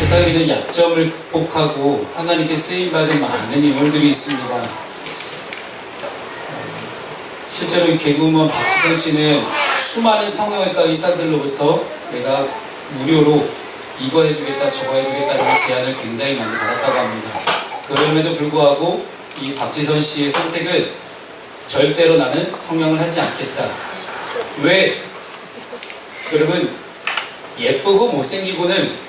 세상에는 약점을 극복하고 하나님께 쓰임받은 많은 인물들이 있습니다. 실제로 이 개그우먼 박지선 씨는 수많은 성형외과 의사들로부터 내가 무료로 이거 해주겠다 저거 해주겠다는 제안을 굉장히 많이 받았다고 합니다. 그럼에도 불구하고 이 박지선 씨의 선택은 절대로 나는 성형을 하지 않겠다. 왜? 여러분, 예쁘고 못생기고는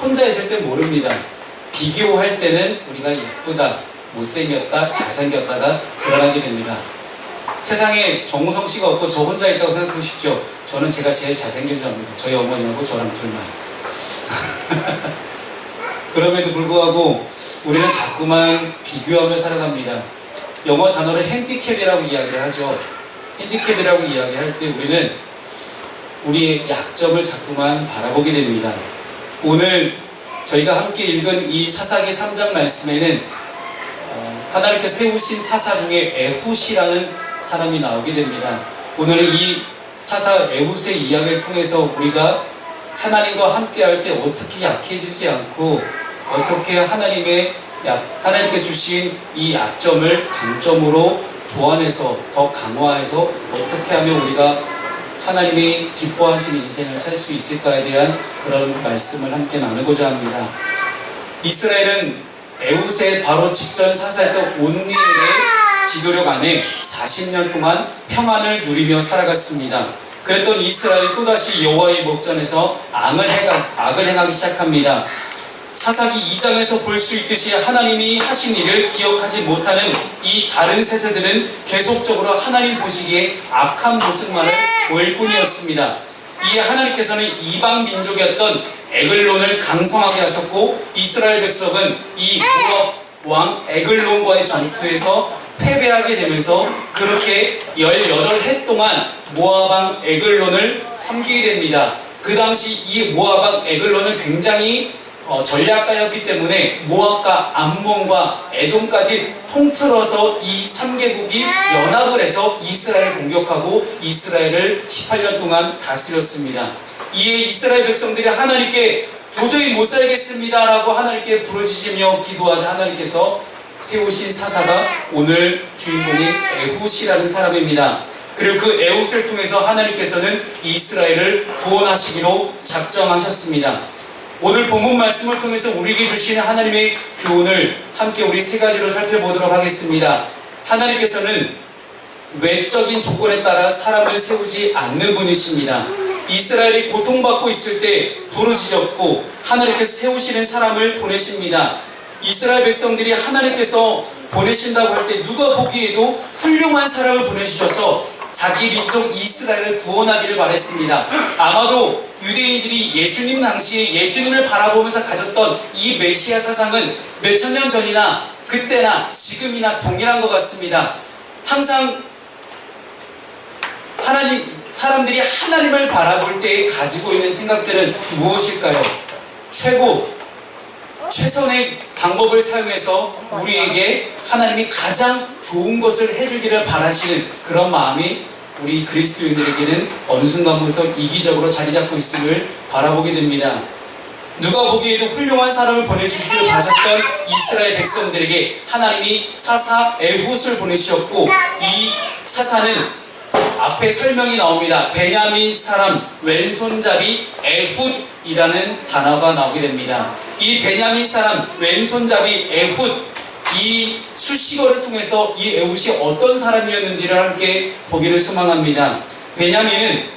혼자 있을 땐 모릅니다. 비교할 때는 우리가 예쁘다, 못생겼다, 잘생겼다가 드러나게 됩니다. 세상에 정우성 씨가 없고 저 혼자 있다고 생각해 보십시오. 저는 제가 제일 잘생긴 줄 압니다. 저희 어머니하고 저랑 둘만. 그럼에도 불구하고 우리는 자꾸만 비교하며 살아갑니다. 영어 단어로 핸디캡이라고 이야기를 하죠. 핸디캡이라고 이야기할 때 우리는 우리의 약점을 자꾸만 바라보게 됩니다. 오늘 저희가 함께 읽은 이 사사기 3장 말씀에는 하나님께 세우신 사사 중에 에훗이라는 사람이 나오게 됩니다. 오늘은 이 사사 에훗의 이야기를 통해서 우리가 하나님과 함께 할 때 어떻게 약해지지 않고 어떻게 하나님께 주신 이 약점을 강점으로 보완해서 더 강화해서 어떻게 하면 우리가 하나님이 기뻐하시는 인생을 살 수 있을까에 대한 그런 말씀을 함께 나누고자 합니다. 이스라엘은 에훗의 바로 직전 사사였던 온니엘의 지도력 안에 40년 동안 평안을 누리며 살아갔습니다. 그랬던 이스라엘이 또다시 여호와의 목전에서 악을 행하기 시작합니다. 사사기 2장에서 볼 수 있듯이 하나님이 하신 일을 기억하지 못하는 이 다른 세대들은 계속적으로 하나님 보시기에 악한 모습만을 보일 뿐이었습니다. 이에 하나님께서는 이방 민족이었던 에글론을 강성하게 하셨고 이스라엘 백성은 이 모압 왕 에글론과의 전투에서 패배하게 되면서 그렇게 18해 동안 모압 왕 에글론을 섬기게 됩니다. 그 당시 이 모압 왕 에글론은 굉장히 전략가였기 때문에 모압과 암몬과 에돔까지 통틀어서 이 3개국이 연합을 해서 이스라엘을 공격하고 이스라엘을 18년 동안 다스렸습니다. 이에 이스라엘 백성들이 하나님께 도저히 못 살겠습니다 라고 하나님께 부르짖으며 기도하자 하나님께서 세우신 사사가 오늘 주인공인 에훗이라는 사람입니다. 그리고 그 에훗을 통해서 하나님께서는 이스라엘을 구원하시기로 작정하셨습니다. 오늘 본문 말씀을 통해서 우리에게 주시는 하나님의 교훈을 함께 우리 세 가지로 살펴보도록 하겠습니다. 하나님께서는 외적인 조건에 따라 사람을 세우지 않는 분이십니다. 이스라엘이 고통받고 있을 때 부르짖었고 하나님께서 세우시는 사람을 보내십니다. 이스라엘 백성들이 하나님께서 보내신다고 할 때 누가 보기에도 훌륭한 사람을 보내주셔서 자기 민족 이스라엘을 구원하기를 바랬습니다. 아마도 유대인들이 예수님 당시에 예수님을 바라보면서 가졌던 이 메시아 사상은 몇천 년 전이나 그때나 지금이나 동일한 것 같습니다. 항상 사람들이 하나님을 바라볼 때 가지고 있는 생각들은 무엇일까요? 최선의 방법을 사용해서 우리에게 하나님이 가장 좋은 것을 해주기를 바라시는 그런 마음이 우리 그리스도인들에게는 어느 순간부터 이기적으로 자리 잡고 있음을 바라보게 됩니다. 누가 보기에도 훌륭한 사람을 보내주시기를 바랐던 이스라엘 백성들에게 하나님이 사사 에훗을 보내주셨고 이 사사는 앞에 설명이 나옵니다. 베냐민 사람 왼손잡이 에훗이라는 단어가 나오게 됩니다. 이 베냐민 사람 왼손잡이 에훗 이 수식어를 통해서 이 에훗이 어떤 사람이었는지를 함께 보기를 소망합니다. 베냐민은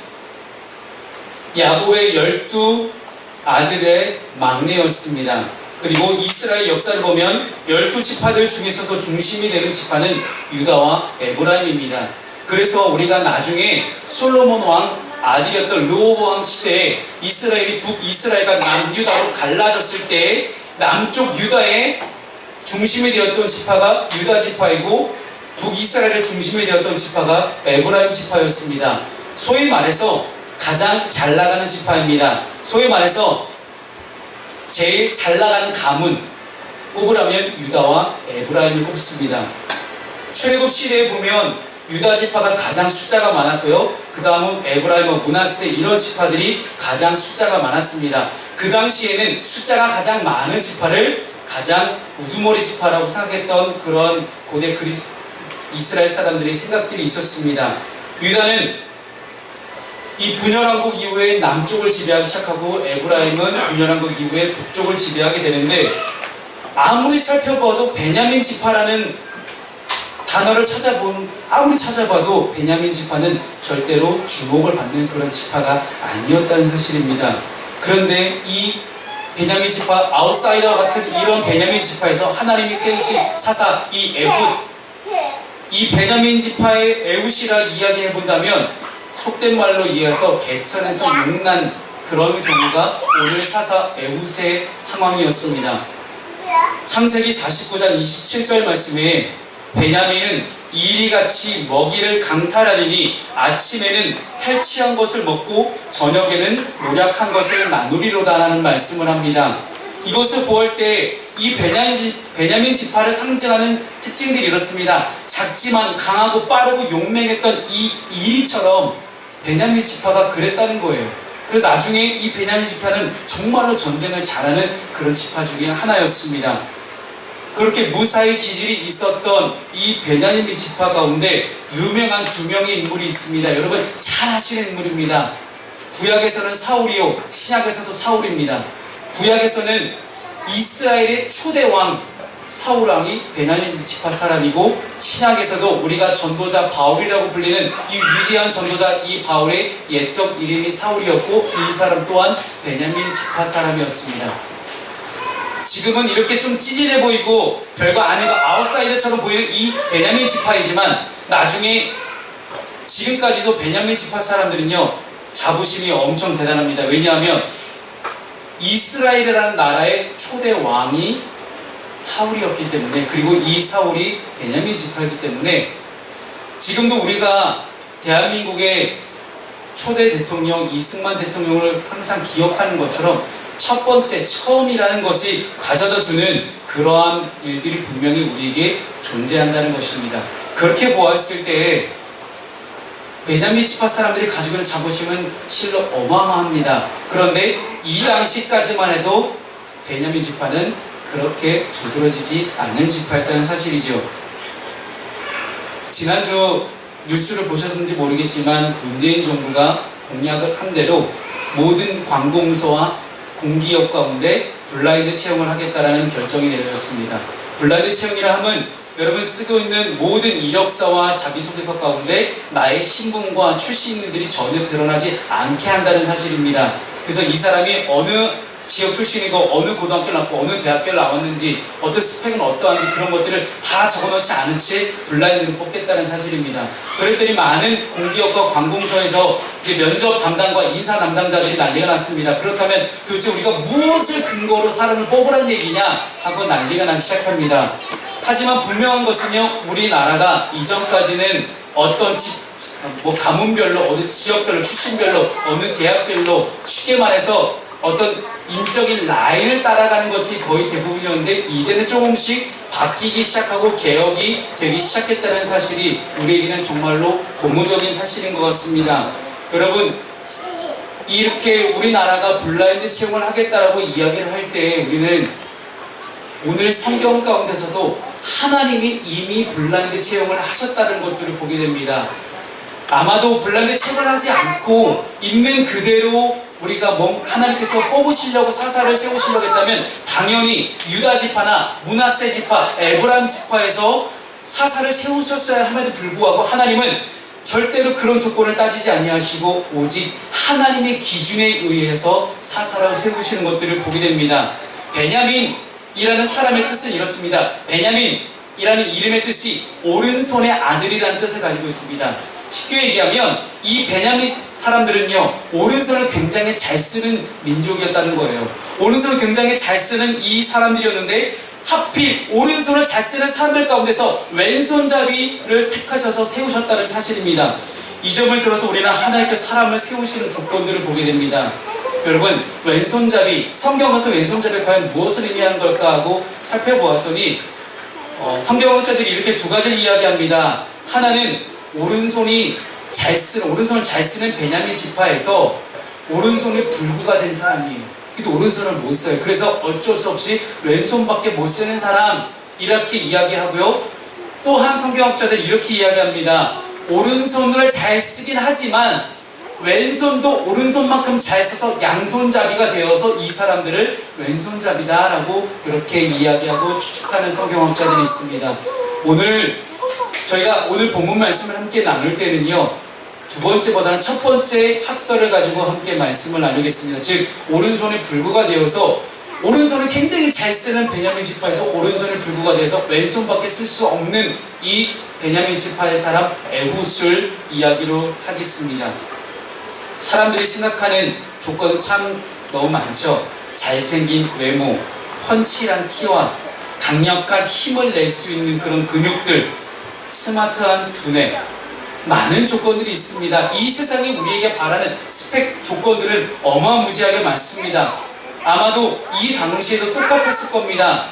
야곱의 12 아들의 막내였습니다. 그리고 이스라엘 역사를 보면 12지파들 중에서도 중심이 되는 지파는 유다와 에브라임입니다. 그래서 우리가 나중에 솔로몬 왕 아들이었던 르호보암 시대에 이스라엘이 북이스라엘과 남유다로 갈라졌을 때 남쪽 유다의 중심이 되었던 지파가 유다 지파이고 북이스라엘의 중심이 되었던 지파가 에브라임 지파였습니다. 소위 말해서 가장 잘 나가는 지파입니다. 소위 말해서 제일 잘 나가는 가문 꼽으라면 유다와 에브라임을 꼽습니다. 출애굽 시대에 보면 유다 지파가 가장 숫자가 많았고요. 그 다음은 에브라임과 므낫세 이런 지파들이 가장 숫자가 많았습니다. 그 당시에는 숫자가 가장 많은 지파를 가장 우두머리 지파라고 생각했던 그런 고대 이스라엘 사람들의 생각들이 있었습니다. 유다는 이 분열왕국 이후에 남쪽을 지배하기 시작하고 에브라임은 분열왕국 이후에 북쪽을 지배하게 되는데, 아무리 살펴봐도 베냐민 지파라는 단어를 아무리 찾아봐도 베냐민 지파는 절대로 주목을 받는 그런 지파가 아니었다는 사실입니다. 그런데 이 베냐민 지파, 아웃사이더와 같은 이런 베냐민 지파에서 하나님이 세우신 사사 이 에훗, 이 베냐민 지파의 에훗이라 이야기해본다면 속된 말로 이해해서 개천에서 용난 그런 경우가 오늘 사사 에훗의 상황이었습니다. 창세기 49장 27절 말씀에 베냐민은 이리같이 먹이를 강탈하리니 아침에는 탈취한 것을 먹고 저녁에는 노략한 것을 나누리로다라는 말씀을 합니다. 이것을 보할 때 이 베냐민 지파를 상징하는 특징들이 이렇습니다. 작지만 강하고 빠르고 용맹했던 이 이리처럼 베냐민 지파가 그랬다는 거예요. 그리고 나중에 이 베냐민 지파는 정말로 전쟁을 잘하는 그런 지파 중에 하나였습니다. 그렇게 무사히 기질이 있었던 이 베냐민 지파 가운데 유명한 두 명의 인물이 있습니다. 여러분 잘 아시는 인물입니다. 구약에서는 사울이요, 신약에서도 사울입니다. 구약에서는 이스라엘의 초대 왕 사울 왕이 베냐민 지파 사람이고, 신약에서도 우리가 전도자 바울이라고 불리는 이 위대한 전도자 이 바울의 옛적 이름이 사울이었고, 이 사람 또한 베냐민 지파 사람이었습니다. 지금은 이렇게 좀 찌질해 보이고 별거 아니고 아웃사이더처럼 보이는 이 베냐민 지파이지만, 나중에 지금까지도 베냐민 지파 사람들은요 자부심이 엄청 대단합니다. 왜냐하면 이스라엘이라는 나라의 초대 왕이 사울이었기 때문에, 그리고 이 사울이 베냐민 지파이기 때문에 지금도 우리가 대한민국의 초대 대통령 이승만 대통령을 항상 기억하는 것처럼 첫 번째, 처음이라는 것이 가져다 주는 그러한 일들이 분명히 우리에게 존재한다는 것입니다. 그렇게 보았을 때 베냐민 지파 사람들이 가지고 있는 자부심은 실로 어마어마합니다. 그런데 이 당시까지만 해도 베냐민 지파는 그렇게 두드러지지 않는 지파였다는 사실이죠. 지난주 뉴스를 보셨는지 모르겠지만 문재인 정부가 공약을 한 대로 모든 관공서와 공기업 가운데 블라인드 채용을 하겠다라는 결정이 내려졌습니다. 블라인드 채용이라 함은 여러분 쓰고 있는 모든 이력서와 자기소개서 가운데 나의 신분과 출신들이 전혀 드러나지 않게 한다는 사실입니다. 그래서 이 사람이 어느 지역 출신이고 어느 고등학교를 나왔고 어느 대학교를 나왔는지 어떤 스펙은 어떠한지 그런 것들을 다 적어놓지 않은 채 블라인드로 뽑겠다는 사실입니다. 그랬더니 많은 공기업과 관공서에서 이제 면접 담당과 인사 담당자들이 난리가 났습니다. 그렇다면 도대체 우리가 무엇을 근거로 사람을 뽑으란 얘기냐 하고 난리가 나기 시작합니다. 하지만 분명한 것은요, 우리나라가 이전까지는 어떤 가문별로, 어느 지역별로, 출신별로, 어느 대학별로 쉽게 말해서 어떤 인적인 라인을 따라가는 것이 거의 대부분이었는데, 이제는 조금씩 바뀌기 시작하고 개혁이 되기 시작했다는 사실이 우리에게는 정말로 고무적인 사실인 것 같습니다. 여러분, 이렇게 우리나라가 블라인드 채용을 하겠다라고 이야기를 할 때 우리는 오늘 성경 가운데서도 하나님이 이미 블라인드 채용을 하셨다는 것들을 보게 됩니다. 아마도 블라인드 채용을 하지 않고 있는 그대로 우리가 하나님께서 뽑으시려고 사사를 세우시려고 했다면 당연히 유다 지파나 므낫세 지파, 에브라임 지파에서 사사를 세우셨어야 함에도 불구하고 하나님은 절대로 그런 조건을 따지지 아니하시고 오직 하나님의 기준에 의해서 사사를 세우시는 것들을 보게 됩니다. 베냐민이라는 사람의 뜻은 이렇습니다. 베냐민이라는 이름의 뜻이 오른손의 아들이라는 뜻을 가지고 있습니다. 쉽게 얘기하면 이 베냐민 사람들은요, 오른손을 굉장히 잘 쓰는 민족이었다는 거예요. 오른손을 굉장히 잘 쓰는 이 사람들이었는데 하필 오른손을 잘 쓰는 사람들 가운데서 왼손잡이를 택하셔서 세우셨다는 사실입니다. 이 점을 들어서 우리는 하나님께서 사람을 세우시는 조건들을 보게 됩니다. 여러분, 왼손잡이, 성경에서 왼손잡이 과연 무엇을 의미하는 걸까 하고 살펴보았더니 성경학자들이 이렇게 두 가지를 이야기합니다. 하나는 오른손을 잘 쓰는 베냐민 지파에서 오른손이 불구가 된 사람이에요. 그래도 오른손을 못 써요. 그래서 어쩔 수 없이 왼손밖에 못 쓰는 사람, 이렇게 이야기하고요. 또한 성경학자들이 이렇게 이야기합니다. 오른손을 잘 쓰긴 하지만 왼손도 오른손만큼 잘 써서 양손잡이가 되어서 이 사람들을 왼손잡이다 라고 그렇게 이야기하고 추측하는 성경학자들이 있습니다. 저희가 오늘 본문 말씀을 함께 나눌 때는요, 두 번째보다는 첫 번째 학설을 가지고 함께 말씀을 나누겠습니다. 즉 오른손이 불구가 되어서, 오른손을 굉장히 잘 쓰는 베냐민 지파에서 오른손이 불구가 돼서 왼손밖에 쓸 수 없는 이 베냐민 지파의 사람 에훗을 이야기로 하겠습니다. 사람들이 생각하는 조건은 참 너무 많죠. 잘생긴 외모, 펀치한 키와 강력한 힘을 낼 수 있는 그런 근육들, 스마트한 두뇌, 많은 조건들이 있습니다. 이 세상이 우리에게 바라는 스펙 조건들은 어마무지하게 많습니다. 아마도 이 당시에도 똑같았을 겁니다.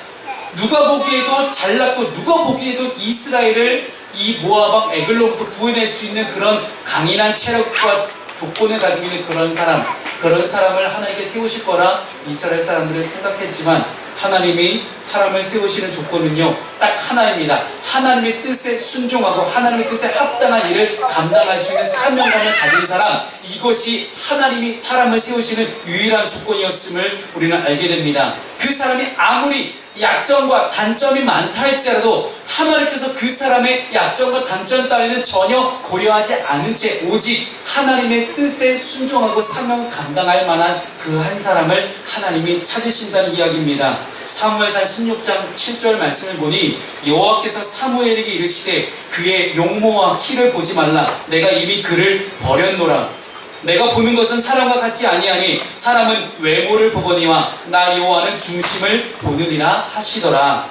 누가 보기에도 잘났고 누가 보기에도 이스라엘을 이 모압 왕 에글로부터 구해낼 수 있는 그런 강인한 체력과 조건을 가지고 있는 그런 사람을 하나님께 세우실 거라 이스라엘 사람들은 생각했지만, 하나님이 사람을 세우시는 조건은요 딱 하나입니다. 하나님의 뜻에 순종하고 하나님의 뜻에 합당한 일을 감당할 수 있는 사명감을 가진 사람, 이것이 하나님이 사람을 세우시는 유일한 조건이었음을 우리는 알게 됩니다. 그 사람이 아무리 약점과 단점이 많다 할지라도 하나님께서 그 사람의 약점과 단점 따위는 전혀 고려하지 않은 채 오직 하나님의 뜻에 순종하고 사명을 감당할 만한 그 한 사람을 하나님이 찾으신다는 이야기입니다. 사무엘상 16장 7절 말씀을 보니 여호와께서 사무엘에게 이르시되 그의 용모와 키를 보지 말라. 내가 이미 그를 버렸노라. 내가 보는 것은 사람과 같지 아니하니 사람은 외모를 보거니와 나 여호와는 중심을 보느니라 하시더라.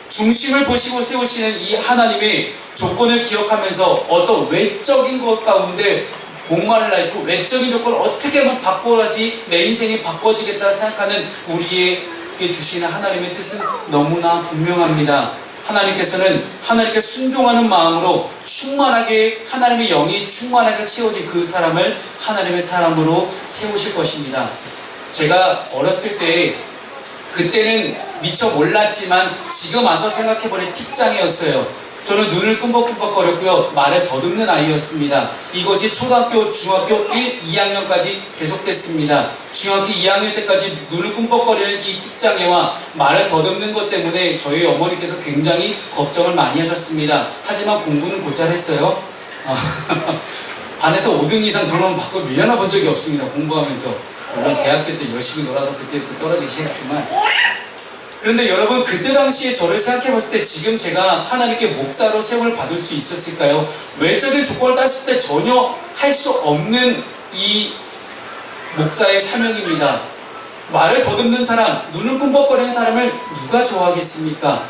중심을 보시고 세우시는 이 하나님의 조건을 기억하면서 어떤 외적인 것 가운데 목말라 있고 외적인 조건을 어떻게 하면 바꿔야지 내 인생이 바꿔지겠다 생각하는 우리에게 주시는 하나님의 뜻은 너무나 분명합니다. 하나님께서는 하나님께 순종하는 마음으로 충만하게, 하나님의 영이 충만하게 채워진 그 사람을 하나님의 사람으로 세우실 것입니다. 제가 어렸을 때, 그때는 미처 몰랐지만 지금 와서 생각해보니 틱장이었어요. 저는 눈을 끔벅끔벅거렸고요, 말에 더듬는 아이였습니다. 이것이 초등학교, 중학교 1, 2학년까지 계속됐습니다. 중학교 2학년 때까지 눈을 끔벅거리는 이 틱장애와 말을 더듬는 것 때문에 저희 어머니께서 굉장히 걱정을 많이 하셨습니다. 하지만 공부는 곧잘 했어요. 반에서 5등 이상 저는 받고 밀려나 본 적이 없습니다. 공부하면서. 물론 대학교 때 열심히 놀아서 그때부터 떨어지기 시작했지만, 그런데 여러분, 그때 당시에 저를 생각해 봤을 때 지금 제가 하나님께 목사로 세움을 받을 수 있었을까요? 외적인 조건을 땄을 때 전혀 할 수 없는 이 목사의 사명입니다. 말을 더듬는 사람, 눈을 끔벅거리는 사람을 누가 좋아하겠습니까?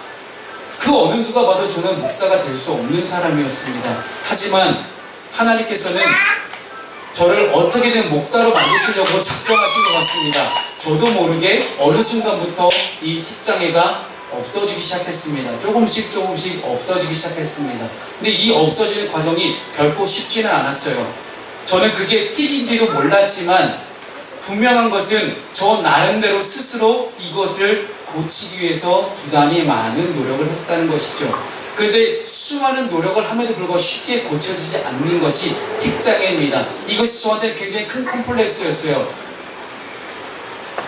그 어느 누가 봐도 저는 목사가 될 수 없는 사람이었습니다. 하지만 하나님께서는 저를 어떻게든 목사로 만드시려고 작정하신 것 같습니다. 저도 모르게 어느 순간부터 이 틱장애가 없어지기 시작했습니다. 조금씩 없어지기 시작했습니다. 근데 이 없어지는 과정이 결코 쉽지는 않았어요. 저는 그게 틱인지도 몰랐지만 분명한 것은 저 나름대로 스스로 이것을 고치기 위해서 부단히 많은 노력을 했다는 것이죠. 그런데 수많은 노력을 함에도 불구하고 쉽게 고쳐지지 않는 것이 틱장애입니다. 이것이 저한테는 굉장히 큰 컴플렉스였어요.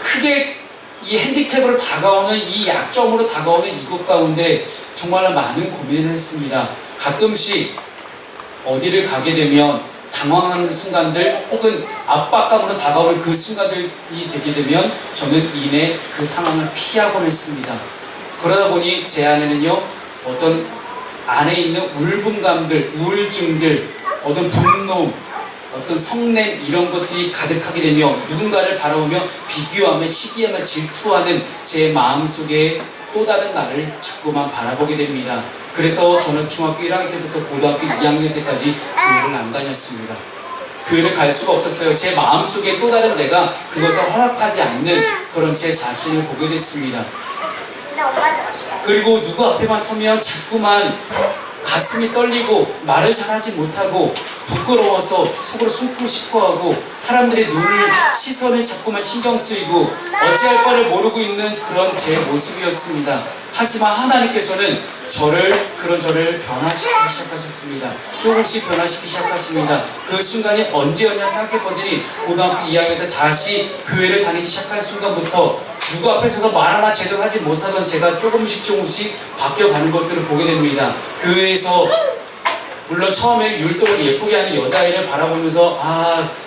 크게 이 핸디캡으로 다가오는, 이 약점으로 다가오는 이것 가운데 정말 많은 고민을 했습니다. 가끔씩 어디를 가게 되면 당황하는 순간들 혹은 압박감으로 다가오는 그 순간들이 되게 되면 저는 이내 그 상황을 피하곤 했습니다. 그러다 보니 제 안에는요, 어떤 안에 있는 울분감들, 우울증들, 어떤 분노, 어떤 성냄, 이런 것들이 가득하게 되며 누군가를 바라보며 비교하며 시기하며 질투하는 제 마음속에 또 다른 나를 자꾸만 바라보게 됩니다. 그래서 저는 중학교 1학년 때부터 고등학교 2학년 때까지 교회를 안 다녔습니다. 교회를 갈 수가 없었어요. 제 마음속에 또 다른 내가 그것을 허락하지 않는 그런 제 자신을 보게 됐습니다. 그리고 누구 앞에만 서면 자꾸만 가슴이 떨리고 말을 잘하지 못하고 부끄러워서 속으로 숨고 싶어하고 사람들의 시선을 자꾸만 신경 쓰이고 어찌할 바를 모르고 있는 그런 제 모습이었습니다. 하지만 하나님께서는 그런 저를 변화시키기 시작하셨습니다. 조금씩 변화시키기 시작하십니다. 그 순간이 언제였냐 생각해보더니 고등학교 2학년 때 다시 교회를 다니기 시작한 순간부터 누구 앞에서도 말 하나 제대로 하지 못하던 제가 조금씩 바뀌어가는 것들을 보게 됩니다. 교회에서 물론 처음에 율동을 예쁘게 하는 여자아이를 바라보면서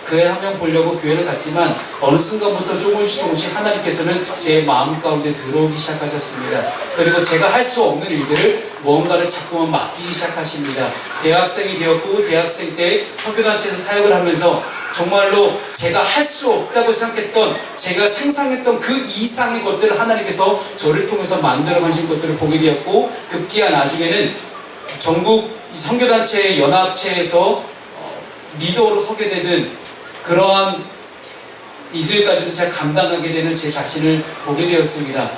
그 애 한 명 보려고 교회를 갔지만 어느 순간부터 조금씩 하나님께서는 제 마음 가운데 들어오기 시작하셨습니다. 그리고 제가 할 수 없는 일들을 무언가를 자꾸만 맡기기 시작하십니다. 대학생이 되었고 대학생 때 선교단체에서 사역을 하면서 정말로 제가 할 수 없다고 생각했던 제가 상상했던 그 이상의 것들을 하나님께서 저를 통해서 만들어 가신 것들을 보게 되었고 급기야 나중에는 전국 선교단체 연합체에서 리더로 서게 되는 그러한 일들까지도 제가 감당하게 되는 제 자신을 보게 되었습니다.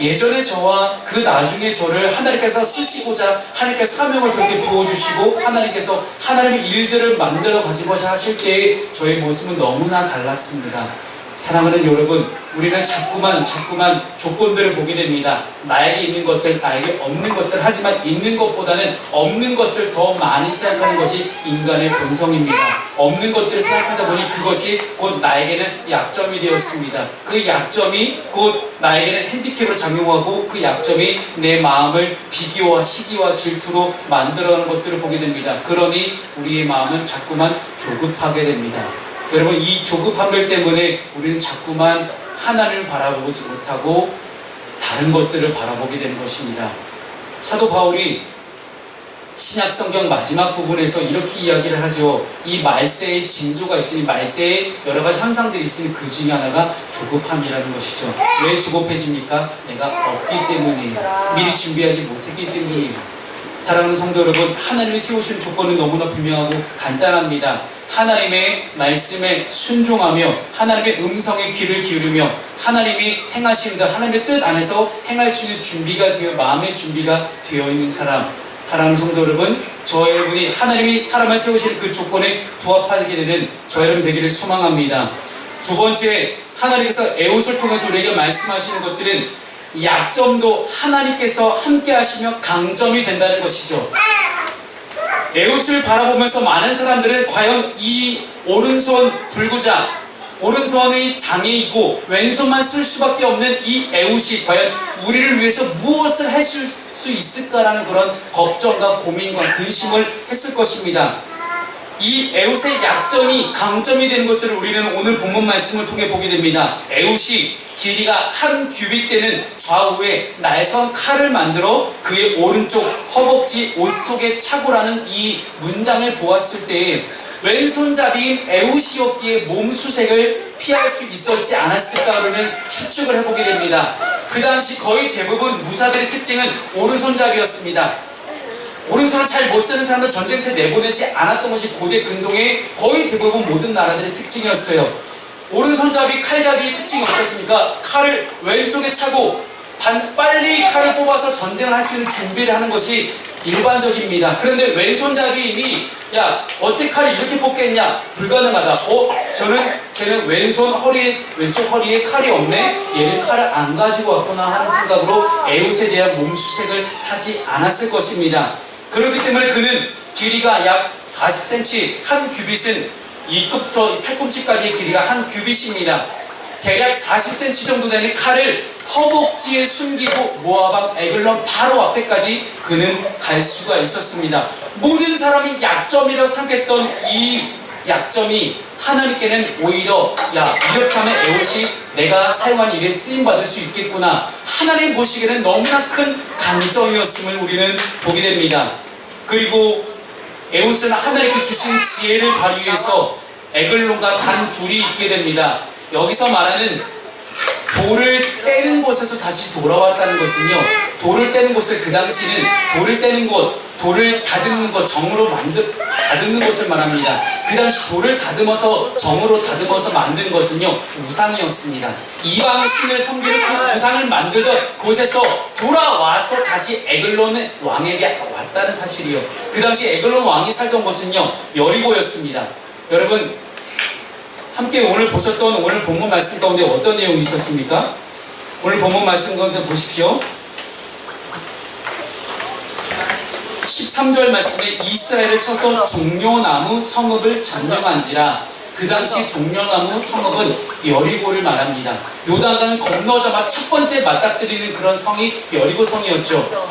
예전에 저와 그 나중에 저를 하나님께서 쓰시고자 하나님께서 사명을 저에게 부어주시고 하나님께서 하나님의 일들을 만들어 가지고자 하실 때의 저의 모습은 너무나 달랐습니다. 사랑하는 여러분, 우리는 자꾸만 조건들을 보게 됩니다. 나에게 있는 것들, 나에게 없는 것들, 하지만 있는 것보다는 없는 것을 더 많이 생각하는 것이 인간의 본성입니다. 없는 것들을 생각하다 보니 그것이 곧 나에게는 약점이 되었습니다. 그 약점이 곧 나에게는 핸디캡으로 작용하고 그 약점이 내 마음을 비교와 시기와 질투로 만들어가는 것들을 보게 됩니다. 그러니 우리의 마음은 자꾸만 조급하게 됩니다. 여러분, 이 조급함들 때문에 우리는 자꾸만 하나님을 바라보지 못하고 다른 것들을 바라보게 되는 것입니다. 사도 바울이 신약 성경 마지막 부분에서 이렇게 이야기를 하죠. 이 말세의 징조가 있으니 말세에 여러 가지 현상들이 있으니 그 중에 하나가 조급함이라는 것이죠. 왜 조급해집니까? 내가 없기 때문이에요. 미리 준비하지 못했기 때문이에요. 사랑하는 성도 여러분, 하나님이 세우신 조건은 너무나 분명하고 간단합니다. 하나님의 말씀에 순종하며 하나님의 음성에 귀를 기울이며 하나님이 행하신다, 하나님의 뜻 안에서 행할 수 있는 준비가 되어 마음의 준비가 되어 있는 사람. 사랑하는 성도 여러분, 저 여러분이 하나님이 사람을 세우시는 그 조건에 부합하게 되는 저 여러분 되기를 소망합니다. 두 번째, 하나님께서 에웃을 통해서 우리에게 말씀하시는 것들은 약점도 하나님께서 함께 하시며 강점이 된다는 것이죠. 에웃을 바라보면서 많은 사람들은 과연 이 오른손 불구자, 오른손의 장애이고 왼손만 쓸 수밖에 없는 이 에웃이 과연 우리를 위해서 무엇을 할 수 있을까라는 그런 걱정과 고민과 근심을 했을 것입니다. 이 에웃의 약점이 강점이 되는 것들을 우리는 오늘 본문 말씀을 통해 보게 됩니다. 에웃이 길이가 한 규빗 되는 좌우에 날선 칼을 만들어 그의 오른쪽 허벅지 옷 속에 차고라는 이 문장을 보았을 때에 왼손잡이인 에웃이었기에 몸수색을 피할 수 있었지 않았을까라는 추측을 해보게 됩니다. 그 당시 거의 대부분 무사들의 특징은 오른손잡이였습니다. 오른손을 잘 못 쓰는 사람들 전쟁터 내보내지 않았던 것이 고대 근동의 거의 대부분 모든 나라들의 특징이었어요. 오른손잡이, 칼잡이의 특징이 어떻습니까? 칼을 왼쪽에 차고 빨리 칼을 뽑아서 전쟁을 할 수 있는 준비를 하는 것이 일반적입니다. 그런데 왼손잡이인이 어떻게 칼을 이렇게 뽑겠냐? 불가능하다. 쟤는 왼쪽 허리에 칼이 없네? 얘는 칼을 안 가지고 왔구나 하는 생각으로 에웃에 대한 몸수색을 하지 않았을 것입니다. 그렇기 때문에 그는 길이가 약 40cm, 한 규빗은 이 끝부터 팔꿈치까지의 길이가 한 규빗입니다. 대략 40cm 정도 되는 칼을 허벅지에 숨기고 모아방 에글론 바로 앞에까지 그는 갈 수가 있었습니다. 모든 사람이 약점이라고 생각했던 이 약점이 하나님께는 오히려 이렇게 하면 에웃이 내가 사용한 일에 쓰임받을 수 있겠구나, 하나님 보시기에는 너무나 큰 강점이었음을 우리는 보게 됩니다. 그리고 에웃은 하나님께 주신 지혜를 발휘해서 에글론과 단 둘이 있게 됩니다. 여기서 말하는 돌을 떼는 곳에서 다시 돌아왔다는 것은요, 돌을 떼는 곳을 그 당시는 돌을 떼는 곳, 돌을 다듬는 것, 정으로 다듬는 것을 말합니다. 그 당시 돌을 다듬어서 정으로 다듬어서 만든 것은요 우상이었습니다. 이방신을 섬기는 그 우상을 만들던 곳에서 돌아와서 다시 에글론 왕에게 왔다는 사실이요. 그 당시 에글론 왕이 살던 곳은요 여리고였습니다. 여러분 함께 오늘 보셨던 오늘 본문 말씀 가운데 어떤 내용이 있었습니까? 오늘 본문 말씀 가운데 보십시오. 13절 말씀에 이스라엘을 쳐서 종려나무 성읍을 점령한지라. 그 당시 종려나무 성읍은 여리고를 말합니다. 요단강을 건너자마자 첫 번째 맞닥뜨리는 그런 성이 여리고 성이었죠.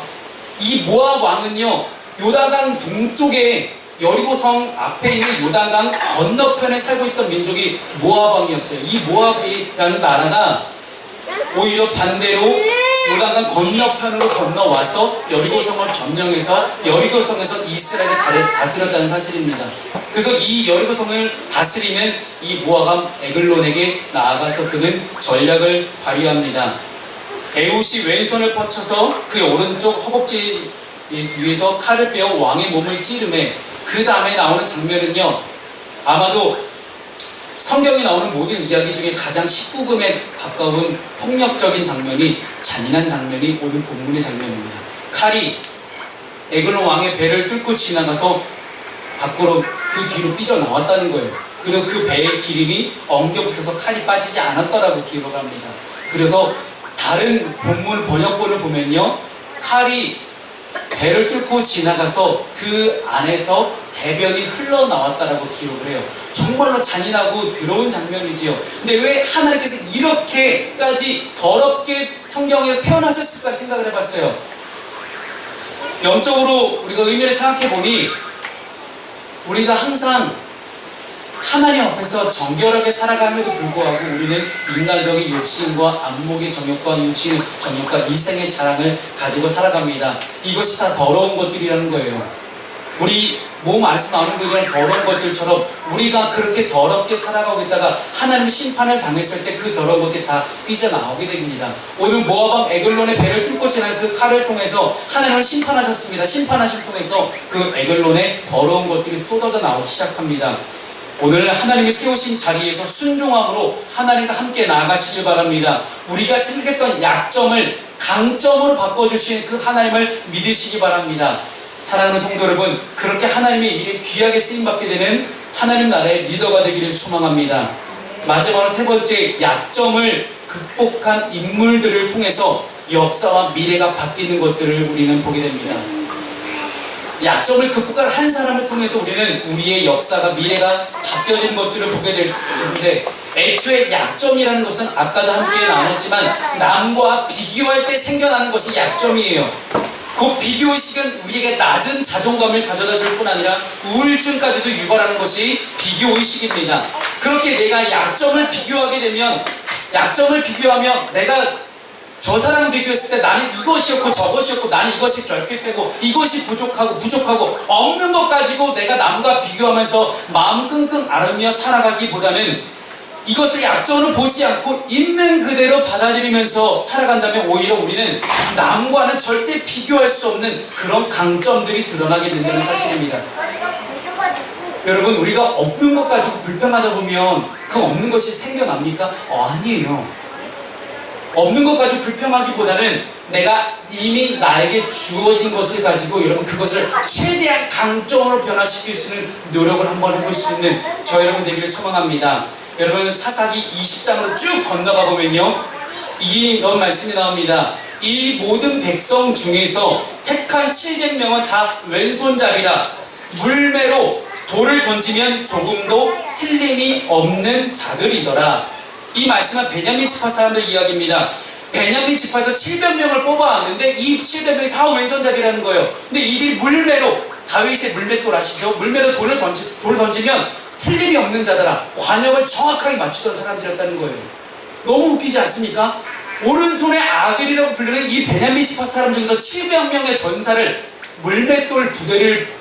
이 모압 왕은요 요단강 동쪽에 여리고 성 앞에 있는 요단강 건너편에 살고 있던 민족이 모압 왕이었어요. 이 모압이라는 나라가 오히려 반대로 요단강 건너편으로 건너와서 여리고성을 점령해서 여리고성에서 이스라엘을 다스렸다는 사실입니다. 그래서 이 여리고성을 다스리는 이 모압 에글론에게 나아가서 그는 전략을 발휘합니다. 에훗이 왼손을 뻗쳐서 그의 오른쪽 허벅지 위에서 칼을 빼어 왕의 몸을 찌르매 그 다음에 나오는 장면은요 아마도 성경에 나오는 모든 이야기 중에 가장 19금에 가까운 폭력적인 장면이, 잔인한 장면이 오늘 본문의 장면입니다. 칼이 에글론 왕의 배를 뚫고 지나가서 밖으로 그 뒤로 삐져나왔다는 거예요. 그리고 그 배의 기름이 엉겨붙어서 칼이 빠지지 않았더라고 기록합니다. 그래서 다른 본문 번역본을 보면요 칼이 배를 뚫고 지나가서 그 안에서 대변이 흘러나왔다라고 기록을 해요. 정말로 잔인하고 더러운 장면이지요. 근데 왜 하나님께서 이렇게까지 더럽게 성경에 표현하셨을까 생각을 해봤어요. 영적으로 우리가 의미를 생각해보니 우리가 항상 하나님 앞에서 정결하게 살아감에도 불구하고 우리는 인간적인 욕심과 안목의 정욕과 육신의 정욕과 이생의 자랑을 가지고 살아갑니다. 이것이 다 더러운 것들이라는 거예요. 우리 몸 안에서 나오는 그런 더러운 것들처럼 우리가 그렇게 더럽게 살아가고 있다가 하나님 심판을 당했을 때 그 더러운 것들이 다 삐져나오게 됩니다. 오늘 모압왕 에글론의 배를 뚫고 지나는 그 칼을 통해서 하나님을 심판하셨습니다. 심판하심 통해서 그 에글론의 더러운 것들이 쏟아져 나오기 시작합니다. 오늘 하나님이 세우신 자리에서 순종함으로 하나님과 함께 나아가시길 바랍니다. 우리가 생각했던 약점을 강점으로 바꿔주신 그 하나님을 믿으시기 바랍니다. 사랑하는 성도 여러분, 그렇게 하나님의 일에 귀하게 쓰임받게 되는 하나님 나라의 리더가 되기를 소망합니다. 마지막으로 세 번째, 약점을 극복한 인물들을 통해서 역사와 미래가 바뀌는 것들을 우리는 보게 됩니다. 약점을 극복한 한 사람을 통해서 우리는 우리의 역사가 미래가 바뀌어지는 것들을 보게 되는데, 애초에 약점이라는 것은 아까도 함께 나눴지만 남과 비교할 때 생겨나는 것이 약점이에요. 그 비교의식은 우리에게 낮은 자존감을 가져다 줄 뿐 아니라 우울증까지도 유발하는 것이 비교의식입니다. 그렇게 내가 약점을 비교하게 되면, 약점을 비교하면 내가 저 사람 비교했을 때 나는 이것이었고 저것이었고 나는 이것이 결핍되고 이것이 부족하고 없는 것 가지고 내가 남과 비교하면서 마음 끙끙 앓으며 살아가기보다는 이것을 약점을 보지 않고 있는 그대로 받아들이면서 살아간다면 오히려 우리는 남과는 절대 비교할 수 없는 그런 강점들이 드러나게 된다는 사실입니다. 여러분, 우리가 없는 것 가지고 불평하다 보면 그 없는 것이 생겨납니까? 아니에요. 없는 것 가지고 불평하기보다는 내가 이미 나에게 주어진 것을 가지고 여러분 그것을 최대한 강점으로 변화시킬 수 있는 노력을 한번 해볼 수 있는 저 여러분 되기를 소망합니다. 여러분, 사사기 20장으로 쭉 건너가 보면요 이런 말씀이 나옵니다. 이 모든 백성 중에서 택한 700명은 다 왼손잡이라 물매로 돌을 던지면 조금도 틀림이 없는 자들이더라. 이 말씀은 베냐민 지파 사람들 이야기입니다. 베냐민 지파에서 700명을 뽑아왔는데 이 700명이 다 왼손잡이라는 거예요. 근데 이들이 물매로, 다윗의 물맷돌 아시죠? 물매로 돌을 던지면 틀림이 없는 자들아, 관역을 정확하게 맞추던 사람들이었다는 거예요. 너무 웃기지 않습니까? 오른손의 아들이라고 불리는 이 베냐민 지파 사람 중에서 700명의 전사를 물맷돌 부대를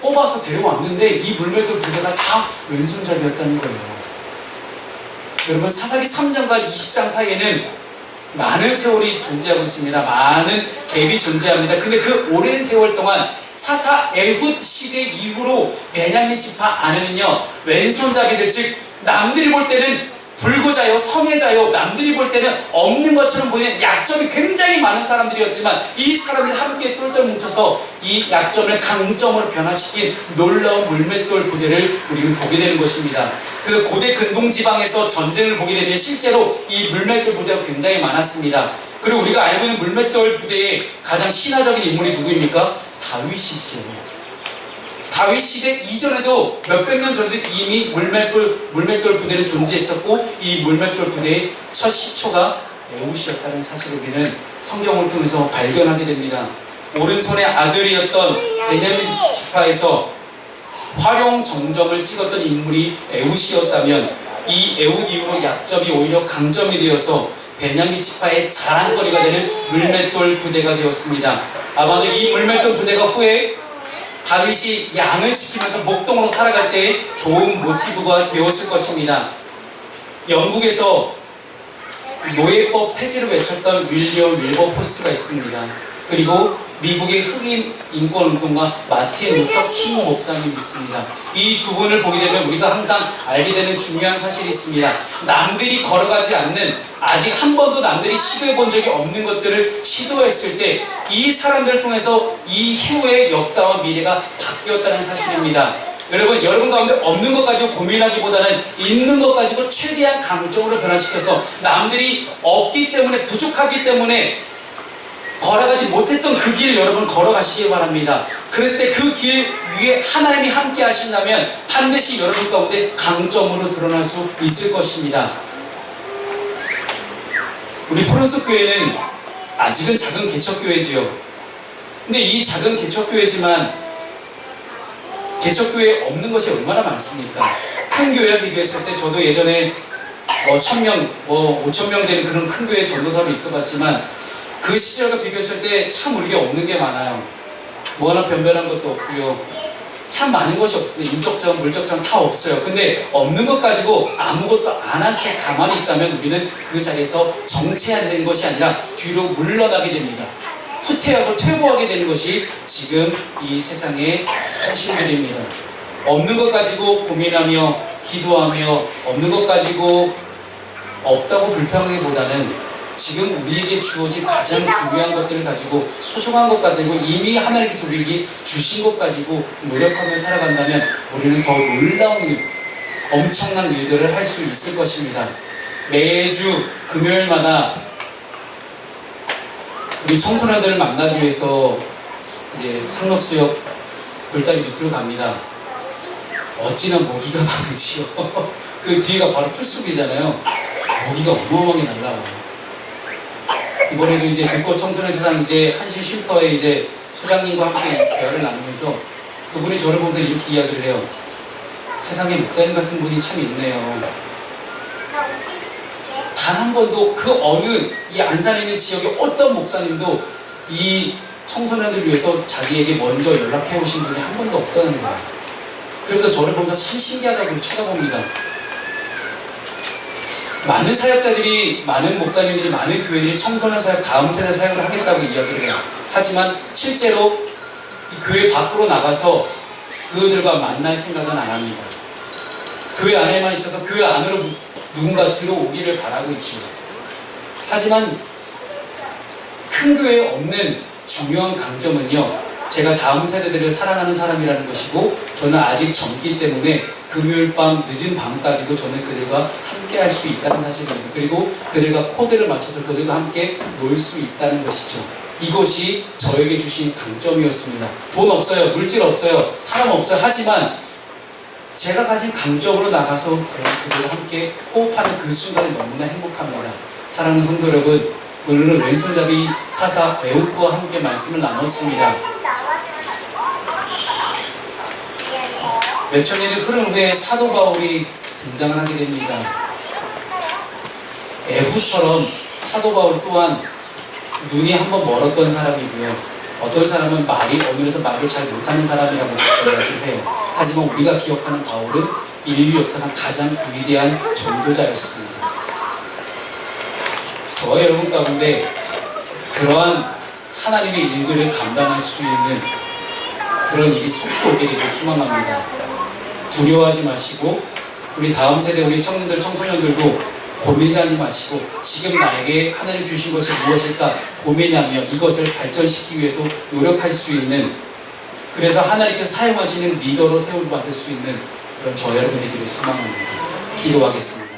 뽑아서 데려왔는데 이 물맷돌 부대가 다 왼손잡이였다는 거예요. 여러분, 사사기 3장과 20장 사이에는 많은 세월이 존재하고 있습니다. 많은 갭이 존재합니다. 근데 그 오랜 세월 동안 사사 에훗 시대 이후로 베냐민 지파 안에는요, 왼손잡이들, 즉 남들이 볼 때는 불구자요, 성애자요, 남들이 볼 때는 없는 것처럼 보이는 약점이 굉장히 많은 사람들이었지만, 이 사람들이 함께 똘똘 뭉쳐서 이 약점을 강점으로 변화시킨 놀라운 물맷돌 부대를 우리는 보게 되는 것입니다. 그 고대 근동지방에서 전쟁을 보게 되면 실제로 이 물맷돌 부대가 굉장히 많았습니다. 그리고 우리가 알고 있는 물맷돌 부대의 가장 신화적인 인물이 누구입니까? 다윗이지요. 다윗 시대 이전에도 몇백 년 전에도 이미 물맷돌 부대는 존재했었고, 이 물맷돌 부대의 첫 시초가 에훗이었다는 사실을 우리는 성경을 통해서 발견하게 됩니다. 오른손의 아들이었던 베냐민 지파에서 활용 정점을 찍었던 인물이 에훗이었다면, 이 에훗 이후로 약점이 오히려 강점이 되어서 베냐민 지파의 자랑거리가 되는 물맷돌 부대가 되었습니다. 아마도 이 물맷돌 부대가 후에 다윗이 양을 지키면서 목동으로 살아갈 때 좋은 모티브가 되었을 것입니다. 영국에서 노예법 폐지를 외쳤던 윌리엄 윌버포스가 있습니다. 그리고 미국의 흑인 인권운동가 마틴 루터 킹 목사님이 있습니다. 이 두 분을 보게 되면 우리가 항상 알게 되는 중요한 사실이 있습니다. 남들이 걸어가지 않는, 아직 한 번도 남들이 시도해 본 적이 없는 것들을 시도했을 때 이 사람들을 통해서 이후의 역사와 미래가 바뀌었다는 사실입니다. 여러분 가운데 없는 것 가지고 고민하기보다는 있는 것 가지고 최대한 강점으로 변화시켜서, 남들이 없기 때문에, 부족하기 때문에 걸어가지 못했던 그 길을 여러분 걸어가시기 바랍니다. 그랬을 때 그 길 위에 하나님이 함께 하신다면 반드시 여러분 가운데 강점으로 드러날 수 있을 것입니다. 우리 프론스 교회는 아직은 작은 개척교회지요. 근데 이 작은 개척교회지만 개척교회에 없는 것이 얼마나 많습니까? 큰 교회와 비교했을 때 저도 예전에 1000명, 5000명 되는 그런 큰 교회 전도사로 있어봤지만, 그 시절과 비교했을 때 참 우리가 없는 게 많아요. 뭐 하나 변변한 것도 없고요. 참 많은 것이 없습니다. 인적점, 물적점 다 없어요. 근데 없는 것 가지고 아무것도 안 한 채 가만히 있다면 우리는 그 자리에서 정체되는 것이 아니라 뒤로 물러나게 됩니다. 후퇴하고 퇴보하게 되는 것이 지금 이 세상의 현실들입니다. 없는 것 가지고 고민하며 기도하며, 없는 것 가지고 없다고 불평하기보다는 지금 우리에게 주어진 가장 중요한 것들을 가지고, 소중한 것 가지고, 이미 하나님께서 우리에게 주신 것 가지고 노력하며 살아간다면 우리는 더 놀라운 일, 엄청난 일들을 할 수 있을 것입니다. 매주 금요일마다 우리 청소년들을 만나기 위해서 이제 상록수역 돌다리 밑으로 갑니다. 어찌나 모기가 많은지요. 그 뒤가 바로 풀숲이잖아요. 모기가 어마어마하게 날라와요. 이번에도 이제 들꽃 청소년 세상 이제 한신 쉼터에 이제 소장님과 함께 대화를 나누면서 그분이 저를 보면서 이렇게 이야기를 해요. 세상에 목사님 같은 분이 참 있네요. 단 한 번도 그 어느 이 안산에 있는 지역의 어떤 목사님도 이 청소년들을 위해서 자기에게 먼저 연락해 오신 분이 한 번도 없다는 거예요. 그래서 저를 보면서 참 신기하다고 쳐다봅니다. 많은 사역자들이, 많은 목사님들이, 많은 교회들이 청소년 사역, 다음 세대 사역을 하겠다고 이야기를 해요. 하지만 실제로 이 교회 밖으로 나가서 그들과 만날 생각은 안 합니다. 교회 안에만 있어서 교회 안으로 누군가 들어오기를 바라고 있죠. 하지만 큰 교회에 없는 중요한 강점은요, 제가 다음 세대들을 사랑하는 사람이라는 것이고, 저는 아직 젊기 때문에 금요일 밤 늦은 밤까지도 저는 그들과 함께 할 수 있다는 사실입니다. 그리고 그들과 코드를 맞춰서 그들과 함께 놀 수 있다는 것이죠. 이것이 저에게 주신 강점이었습니다. 돈 없어요, 물질 없어요, 사람 없어요. 하지만 제가 가진 강점으로 나가서 그들과 함께 호흡하는 그 순간이 너무나 행복합니다. 사랑하는 성도 여러분, 오늘은 왼손잡이 사사 에훗과 함께 말씀을 나눴습니다. 몇천 년의 흐름 후에 사도 바울이 등장을 하게 됩니다. 에훗처럼 사도 바울 또한 눈이 한번 멀었던 사람이고요. 어떤 사람은 어느에서 말을 잘 못하는 사람이라고 이야기를 해요. 하지만 우리가 기억하는 바울은 인류 역사상 가장 위대한 전도자였습니다. 저와 여러분 가운데 그러한 하나님의 일들을 감당할 수 있는 그런 일이 속히 오게 되길 소망합니다. 두려워하지 마시고 우리 다음 세대 우리 청년들 청소년들도 고민하지 마시고 지금 나에게 하나님 주신 것이 무엇일까 고민하며 이것을 발전시키기 위해서 노력할 수 있는, 그래서 하나님께서 사용하시는 리더로 세움받을 수 있는 그런 저 여러분 되기를 소망합니다. 기도하겠습니다.